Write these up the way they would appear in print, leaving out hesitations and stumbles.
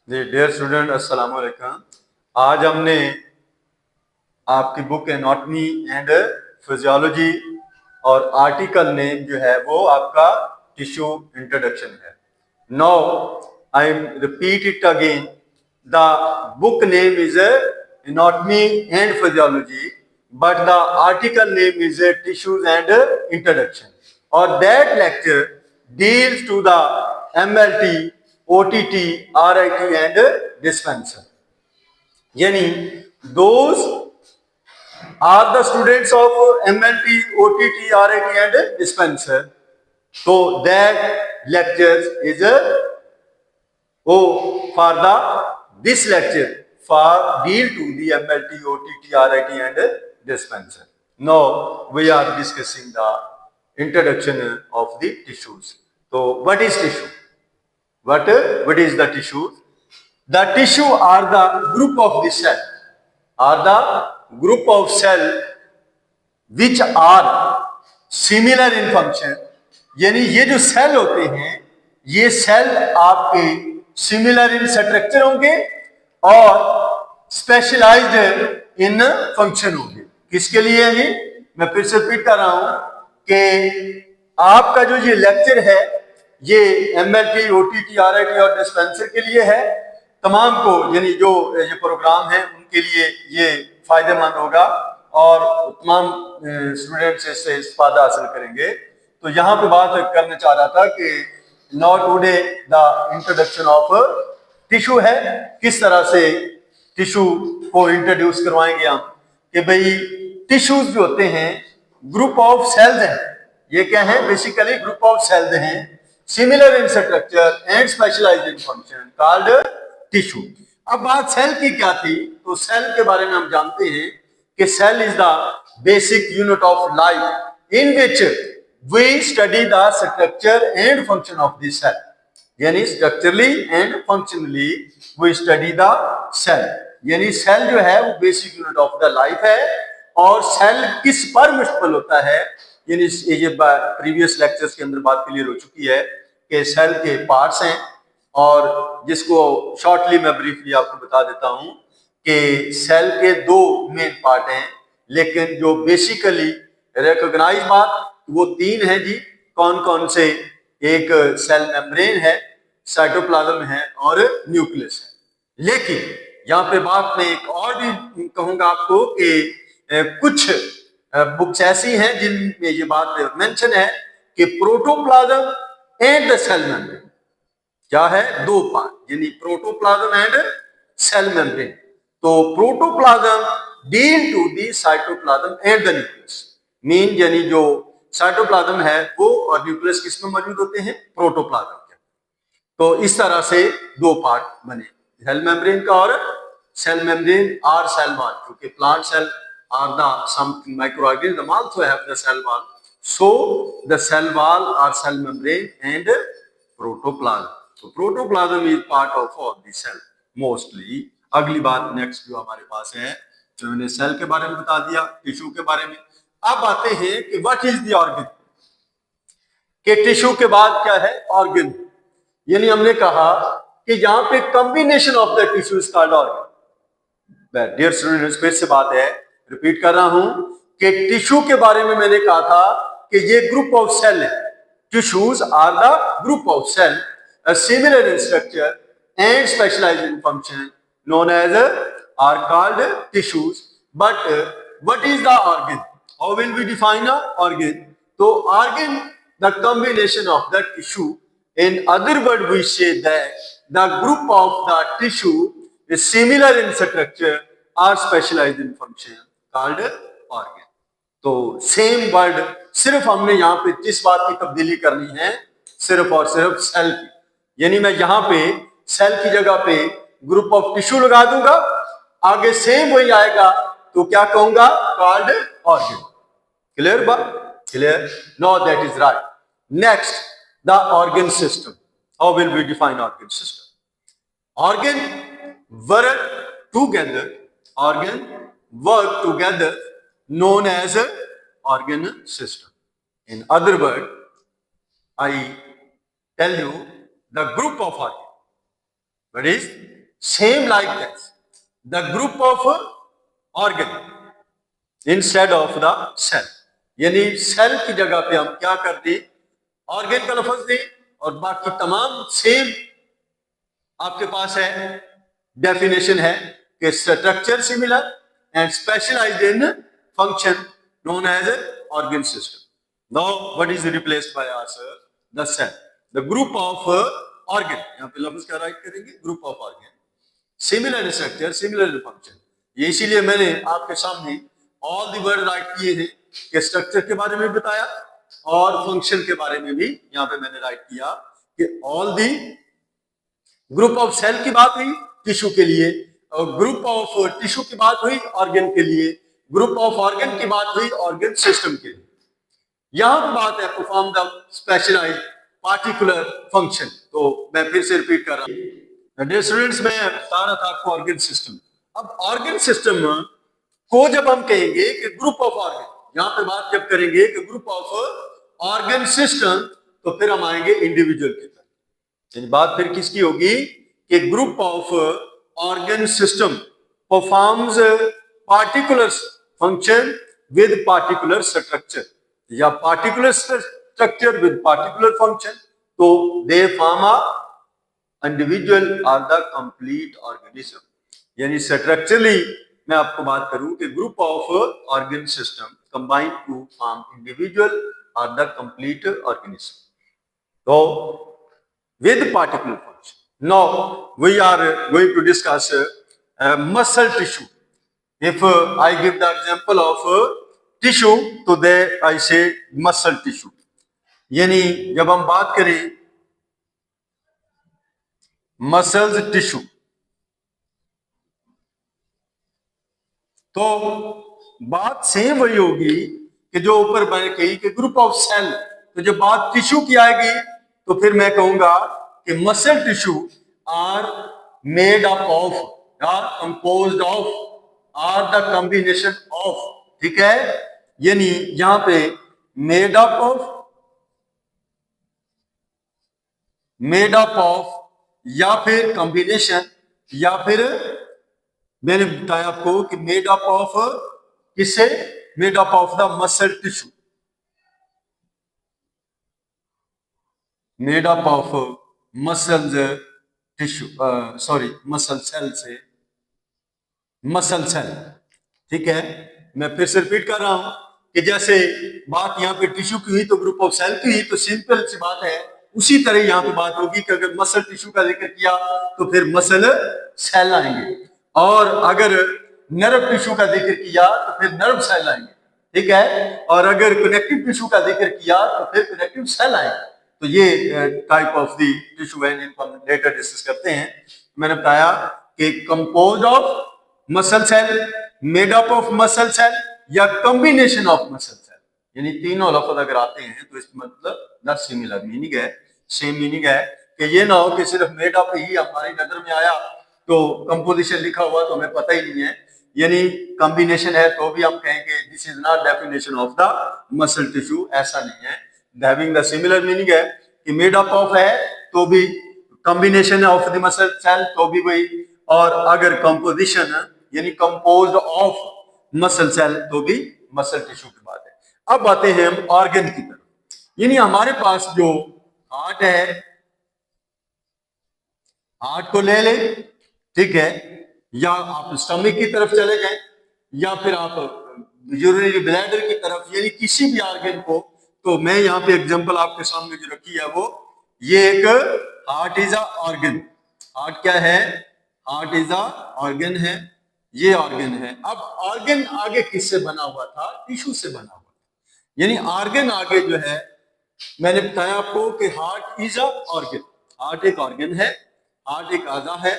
जी dear student अस्सलाम वालेकुम। आज हमने आपकी बुक एनाटॉमी एंड फिजियोलॉजी और आर्टिकल नेम जो है वो आपका टिश्यू इंट्रोडक्शन है। Now I repeat it again, the book name is anatomy and physiology but the article name is tissues and introduction, or that lecture deals to the MLT, OTT, RIT and dispenser. Yani those are the students of MLT, OTT, RIT and dispenser. So that lectures is for the this lecture for deal to the MLT, OTT, RIT and dispenser. Now we are discussing the introduction of the tissues. So what is tissue? What is the tissue? The tissue are the group of the cell, are the group of cell which are similar in function. यानी ये जो cell होते हैं ये cell आपके similar in structure होंगे और specialised in function होंगे। किसके लिए है ये? मैं फिर से रिपीट कर रहा हूं कि आपका जो ये लेक्चर है ये MLT, OTT, RIT और डिस्पेंसर के लिए है। तमाम को यानी जो ये प्रोग्राम है उनके लिए ये फायदेमंद होगा और तमाम स्टूडेंट्स इससे इस्तेफादा हासिल करेंगे। तो यहाँ पे बात करना चाह रहा था कि now today the introduction of tissue है। किस तरह से टिश्यू को इंट्रोड्यूस करवाएंगे हम कि भाई टिश्यूज जो होते हैं ग्रुप ऑफ सेल्स हैं। ये क्या है? बेसिकली ग्रुप ऑफ सेल्स हैं similar in structure and specialised in function called tissue. अब बात सेल की क्या थी? तो सेल के बारे में हम जानते हैं कि cell is the basic unit of life in which we study the structure and function of the cell. यानी structurally and functionally we study the cell. यानी सेल जो है वो basic unit of the life है। और cell किस पर मुश्तमिल होता है? यानी ये प्रीवियस लेक्चर्स के अंदर बात क्लियर हो चुकी है कि सेल के पार्ट्स हैं और जिसको शॉर्टली मैं ब्रीफली आपको बता देता हूं कि सेल के दो मेन पार्ट हैं, लेकिन जो बेसिकली रिकॉग्नाइज बात वो तीन है जी। कौन कौन से? एक सेल मेम्ब्रेन है, साइटोप्लाज्म है और न्यूक्लियस है। लेकिन यहाँ पे बात में एक और भी कहूंगा आपको कि कुछ बुक्स ऐसी हैं जिनमें ये बात मेंशन है कि protoplasm and the cell membrane क्या है? दो पार्ट, यानी प्रोटोप्लाज्म एंड सेल मेम्ब्रेन। तो protoplasm deal to the cytoplasm and the nucleus. Mean यानी जो साइटोप्लाज्म है वो और न्यूक्लियस किस में मौजूद होते हैं? प्रोटोप्लाज्म के। तो इस तरह से दो पार्ट बने, सेल मेम्ब्रेन का और सेल मेम्ब्रेन और सेल वॉल। क्योंकि plant cell are the some microorganism also have the cell wall, so the cell wall or cell membrane and protoplasm. So protoplasm is part of all the cell mostly. अगली बात next जो हमारे पास है, जो मैंने cell के बारे में बता दिया, टिश्यू के बारे में। अब आते हैं कि व्हाट इज द ऑर्गन। कि टिश्यू के बाद क्या है? ऑर्गन। यानी हमने कहा कि यहाँ पे combination of the tissue is called organ. Dear students फिर से बात है, रिपीट कर रहा हूं कि टिश्यू के बारे में मैंने कहा था कि ये ग्रुप ऑफ सेल है। Tissues are the group of cell similar in structure and specialised in function known as are called tissues. But what is the organ? How will we define a organ? तो organ the combination of the tissue. In other word we say that the group of the tissue is similar in structure are specialised in function called organ. तो same word, सिर्फ हमने यहाँ पे जिस बात की तब्दीली करनी है सिर्फ और सिर्फ सेल की। यानी मैं यहाँ पे सेल की जगह पे ग्रुप ऑफ टिश्यू लगा दूंगा, आगे सेम वही आएगा तो क्या कहूंगा? Called organ. क्लियर बात? Clear? No, that is right. Next, the organ system. How will we define organ system? Organ work together, organ work together known as a organ system. In other words, I tell you the group of organ. What is same like this? The group of organ instead of the cell. यानी cell की जगह पे हम क्या कर दी, organ का लफ्ज दी, और बाकी तमाम सेम आपके पास है, डेफिनेशन है कि structure similar and specialised in function known as organ system. Now what is replaced by us? The cell, the group of organ. यहाँ पे लफ्ज क्या राइट करेंगे, group of organ, similar structure similar function. ये इसीलिए मैंने आपके सामने ऑल द वर्ड राइट किए हैं कि स्ट्रक्चर के बारे में बताया और फंक्शन के बारे में भी यहाँ पे मैंने राइट किया कि all the group of cell की बात हुई टिश्यू के लिए, और ग्रुप ऑफ टिश्यू की बात हुई ऑर्गन के लिए, ग्रुप ऑफ ऑर्गन की बात हुई ऑर्गन सिस्टम के लिए. यहां पर बात है perform the specialised particular function. तो मैं फिर से रिपीट कर रहा हूं. डियर स्टूडेंट्स, मैं बता रहा था आपको ऑर्गन सिस्टम. अब ऑर्गन सिस्टम को जब हम कहेंगे कि ग्रुप ऑफ ऑर्गन, यहां पर बात जब करेंगे कि ग्रुप ऑफ ऑर्गन सिस्टम, तो फिर हम आएंगे इंडिविजुअल की तरफ. बात फिर किसकी होगी कि group of organ system performs particular function with particular structure, या particular structure with particular function. तो दे फॉर्म अ इंडिविजुअल और द कंप्लीट ऑर्गेनिज्म. यानी स्ट्रक्चरली मैं आपको बात करूं कि group of organ system combine to form individual और द कंप्लीट ऑर्गेनिज्म. तो with particular function. Now we are going to discuss muscle tissue. If I give the example of tissue, तो there I say muscle tissue. यानी जब हम बात करें muscles tissue, तो बात सेम वही होगी कि जो ऊपर मैंने कही कि ग्रुप ऑफ सेल. तो जब बात टिश्यू की आएगी तो फिर मैं कहूंगा कि muscle tissue are made up of, are composed of, are the combination of. ठीक है, यानी यहां पे मेड अप ऑफ या फिर कॉम्बिनेशन, या फिर मैंने बताया आपको कि मेड अप ऑफ किससे, made up of the muscle tissue, made up of muscle tissue, sorry muscle cell से, मसल सेल. ठीक है, मैं फिर से रिपीट कर रहा हूं कि जैसे बात यहाँ पे टिश्यू की हुई तो ग्रुप ऑफ सेल की हुई, तो सिंपल सी बात है उसी तरह यहाँ पे बात होगी कि अगर मसल टिश्यू का जिक्र किया तो फिर मसल सेल आएंगे, और अगर नर्व टिश्यू का जिक्र किया तो फिर नर्व सेल आएंगे. ठीक है, और अगर कनेक्टिव टिश्यू का जिक्र किया तो फिर कनेक्टिव सेल आएंगे. तो ये टाइप ऑफ दी टिश्यू है, इनको हम लेटर डिस्कस करते हैं. मैंने बताया कि composed of muscle cell, made up of muscle cell, या कॉम्बिनेशन ऑफ मसल सेल. यानी तीनों लफ्ज अगर आते हैं तो इसका मतलब द सिमिलर मीनिंग है, सेम मीनिंग है, कि ये ना हो कि सिर्फ मेड अप ही हमारी नजर में आया तो कंपोजिशन लिखा हुआ तो हमें पता ही नहीं है. यानी कॉम्बिनेशन है तो भी हम कहेंगे this is not definition of the muscle tissue. ऐसा नहीं है, हैविंग द सिमिलर मीनिंग है कि मेड अप ऑफ है तो भी, combination of the muscle cell तो भी वही, और अगर कंपोजिशन यानी कंपोज्ड ऑफ मसल सेल तो भी मसल टिश्यू की बात है. अब आते हैं हम ऑर्गन की तरफ. यानी हमारे पास जो हार्ट है, हार्ट को ले ले, ठीक है, या आप स्टमक की तरफ चले जाएं, या फिर आप यूरिनरी ब्लैडर की तरफ, यानी किसी भी ऑर्गन को. तो मैं यहाँ पे एग्जांपल आपके सामने जो रखी है वो ये एक heart is a organ. Heart क्या है, हार्ट इज अ ऑर्गन है, ये ऑर्गन है. अब ऑर्गन आगे किससे बना हुआ था, टिश्यू से बना हुआ था. यानी ऑर्गन आगे जो है मैंने बताया आपको कि heart is a organ, heart एक ऑर्गन है, हार्ट एक आजा है,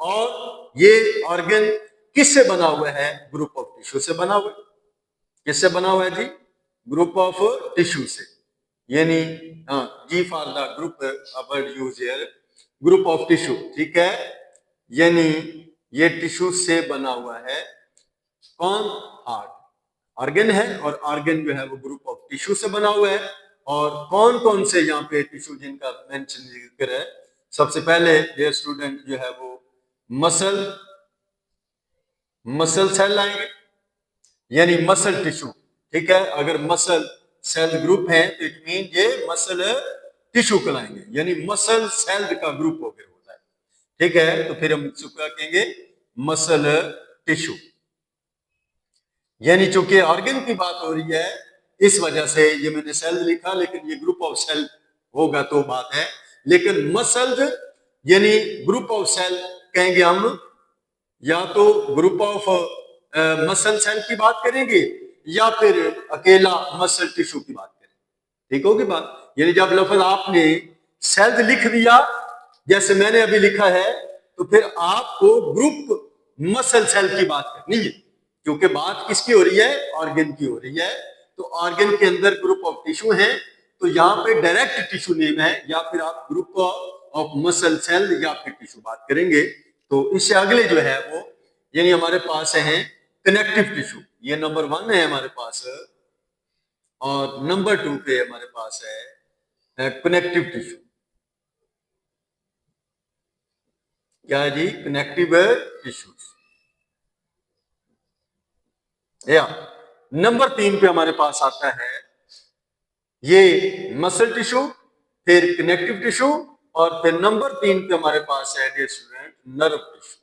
और ये ऑर्गन किससे बना हुआ है, ग्रुप ऑफ टिश्यू से बना हुआ है. किससे बना हुआ है जी, ग्रुप ऑफ टिश्यू से. यानी जी for the group word use here, group of tissue. ठीक है, यानी ये टिश्यू से बना हुआ है. कौन, हार्ट ऑर्गन है, और ऑर्गन जो है वो ग्रुप ऑफ टिश्यू से बना हुआ है. और कौन कौन से यहाँ पे टिश्यू जिनका मेंशन जिक्र है, सबसे पहले डियर स्टूडेंट जो है वो मसल सेल लाएंगे, यानी मसल टिश्यू। ठीक है, अगर मसल सेल ग्रुप है तो इट मीन ये मसल टिश्यू कहलाएंगे, यानी मसल सेल का ग्रुप हो गया होता है। ठीक है, तो फिर हम इसको क्या कहेंगे, मसल टिश्यू। यानी चूंकि ऑर्गन की बात हो रही है इस वजह से ये मैंने सेल लिखा, लेकिन ये ग्रुप ऑफ सेल होगा तो बात है, लेकिन मसल्स यानी ग्रुप ऑफ सेल कहेंगे हम, या तो ग्रुप ऑफ मसल सेल की बात करेंगे या फिर अकेला मसल टिश्यू की बात करेंगे। ठीक होगी बात, यानी जब लफ्ज आपने सेल लिख दिया जैसे मैंने अभी लिखा है, तो फिर आपको ग्रुप मसल सेल की बात करनी है, क्योंकि बात किसकी हो रही है, ऑर्गन की हो रही है। तो ऑर्गन के अंदर ग्रुप ऑफ टिश्यू है, तो यहाँ पे डायरेक्ट टिश्यू नेम है, या फिर आप ग्रुप ऑफ मसल सेल या फिर टिश्यू बात करेंगे। तो इससे अगले जो है वो यानी हमारे पास है कनेक्टिव टिश्यू, ये नंबर 1 है हमारे पास, और नंबर 2 पे हमारे पास है कनेक्टिव टिश्यू। क्या है जी, कनेक्टिव टिश्यूज। या नंबर 3 पे हमारे पास आता है ये मसल टिश्यू, फिर कनेक्टिव टिश्यू, और फिर नंबर 3 पे हमारे पास है dear student nerve tissue.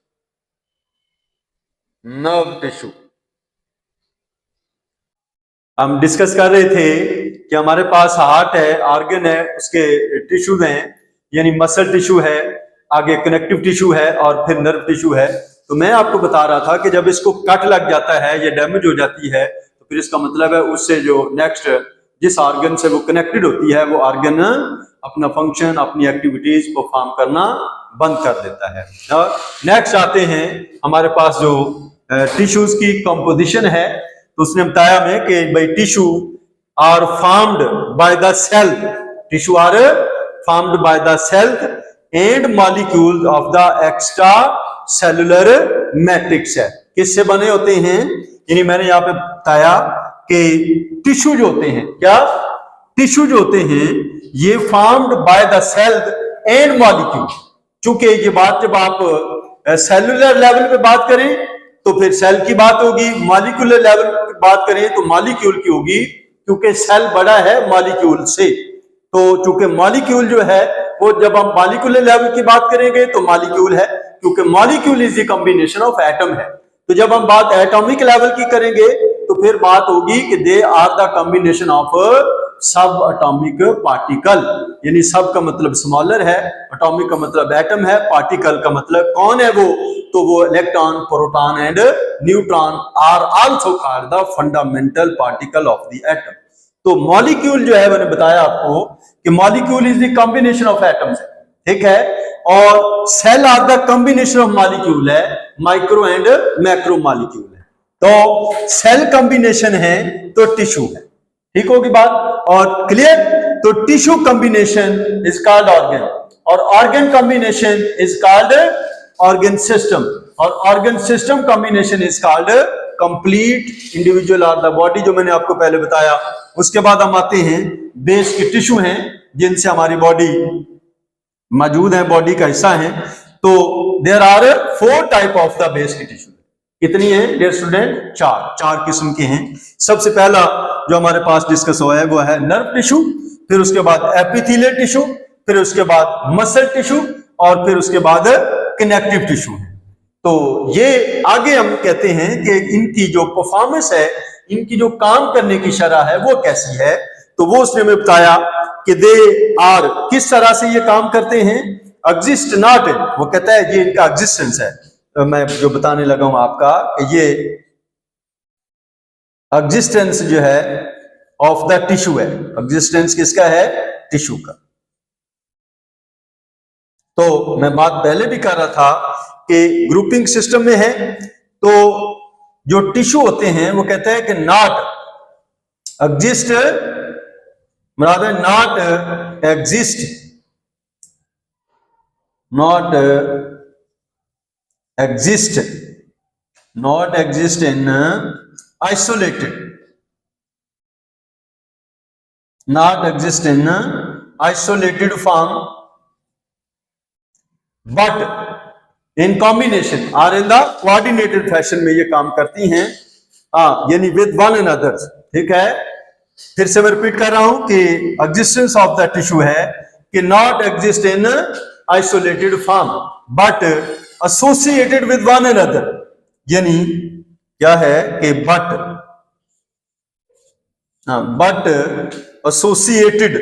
Nerve tissue हम डिस्कस कर रहे थे कि हमारे पास हार्ट है, ऑर्गन है, उसके टिश्यूज हैं, यानी मसल टिश्यू है, आगे कनेक्टिव टिश्यू है और फिर नर्व टिश्यू है। तो मैं आपको बता रहा था कि जब इसको कट लग जाता है या डैमेज हो जाती है, तो फिर इसका मतलब है उससे जो नेक्स्ट जिस ऑर्गन से वो कनेक्टेड होती है वो ऑर्गन अपना फंक्शन, अपनी एक्टिविटीज परफॉर्म करना बंद कर देता है। नेक्स्ट आते हैं हमारे पास जो टिश्यूज की कंपोजिशन है, तो उसने बताया हमें कि भाई tissue are formed by the cell, tissue are formed by the cell and molecules of the extra cellular matrix है। किससे बने होते हैं, यानी मैंने यहां पे बताया कि टिश्यू जो होते हैं, क्या टिश्यू जो होते हैं ये formed by the cell and molecule. चूंकि ये बात जब आप सेलुलर लेवल पे बात करें तो फिर सेल की बात होगी, मॉलिक्यूलर लेवल पे बात करें तो मॉलिक्यूल की होगी, क्योंकि सेल बड़ा है मॉलिक्यूल से। तो चूंकि मॉलिक्यूल जो है वो जब हम मॉलिक्यूलर लेवल की बात करेंगे तो मॉलिक्यूल है, क्योंकि molecule is the combination of atom है। तो जब हम बात एटॉमिक लेवल की करेंगे तो फिर बात होगी कि they are the combination of sub atomic particle, यानी सब का मतलब स्मॉलर है, एटॉमिक का मतलब एटम है, पार्टिकल का मतलब कौन है वो, तो वो electron, proton and neutron are also called the fundamental particle of the atom. तो मॉलिक्यूल जो है मैंने बताया आपको कि molecule is the combination of atoms, ठीक है, और cell are the combination of molecule है, माइक्रो एंड मैक्रो मॉलिक्यूल है। तो सेल कॉम्बिनेशन है तो टिश्यू है, ठीक होगी बात, और क्लियर। तो tissue combination is called organ, और organ combination is called organ system, और organ system combination is called complete individual of the body, जो मैंने आपको पहले बताया। उसके बाद हम आते हैं बेस के टिश्यू हैं जिनसे हमारी बॉडी मौजूद है, बॉडी का हिस्सा है। तो there are 4 type of the base के टिश्यू। कितनी है डियर स्टूडेंट, 4 किस्म के हैं। सबसे पहला जो हमारे पास डिस्कस हुआ है वो है नर्व टिश्यू, फिर उसके बाद एपिथेलियल टिश्यू, फिर उसके बाद मसल टिश्यू, और फिर उसके बाद कनेक्टिव टिश्यू है। तो ये आगे हम कहते हैं कि इनकी जो परफॉर्मेंस है, इनकी जो काम करने की शरह है वो कैसी है। तो वो उसने हमें बताया कि दे आर, किस तरह से ये काम करते हैं, एग्जिस्ट नॉट, वो कहता है ये इनका एग्जिस्टेंस है। तो मैं जो बताने लगा हूं आपका कि ये एग्जिस्टेंस जो है ऑफ द टिश्यू है, एग्जिस्टेंस किसका है, टिश्यू का। तो मैं बात पहले भी कर रहा था कि ग्रुपिंग सिस्टम में है, तो जो टिश्यू होते हैं वो कहते हैं कि नॉट एग्जिस्ट, मतलब not exist, not exist, not exist in isolated, not exist in isolated form but in combination और इन द कोऑर्डिनेटेड फैशन में ये काम करती हैं, यानी विद वन अनदर। ठीक है, फिर से मैं रिपीट कर रहा हूं कि एग्जिस्टेंस ऑफ द टिश्यू है कि not exist in isolated form but associated with one another, यानी क्या है कि but associated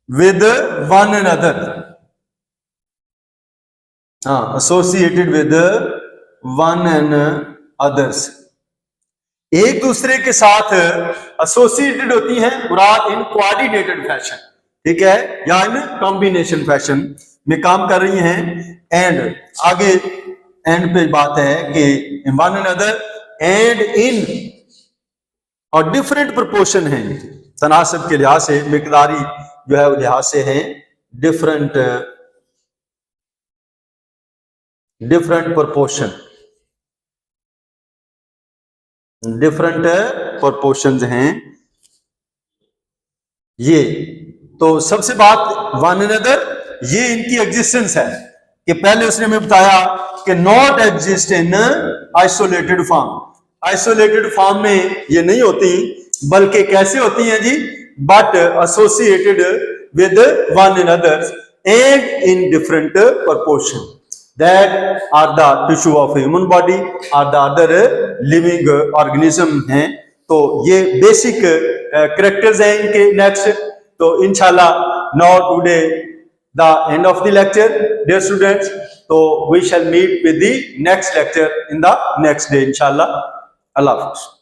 with one another, associated with one and others, एक दूसरे के साथ एसोसिएटेड होती हैं मुराद इन कोऑर्डिनेटेड फैशन, ठीक है, या इन कॉम्बिनेशन फैशन में काम कर रही हैं। एंड आगे एंड पे बात है कि इन वन अनदर एंड इन और डिफरेंट प्रोपोर्शन है, तनासब के लिहाज से, मिकदारी जो है वो लिहाज से है डिफरेंट प्रोपोर्शन, डिफरेंट प्रोपोर्शंस हैं ये। तो सबसे बात वन अनदर, ये इनकी एग्जिस्टेंस है कि पहले उसने हमें बताया कि not exist in isolated form, isolated form में ये नहीं होती, बल्कि कैसे होती हैं जी, but associated with one another and in different proportion, that are the tissue of human body are the other living organism हैं। तो ये बेसिक कैरेक्टर्स हैं इनके। नेक्स्ट तो इंशाल्लाह now today the end of the lecture dear students, तो we shall meet with the next lecture in the next day इंशाल्लाह। अल्लाह हाफिज़।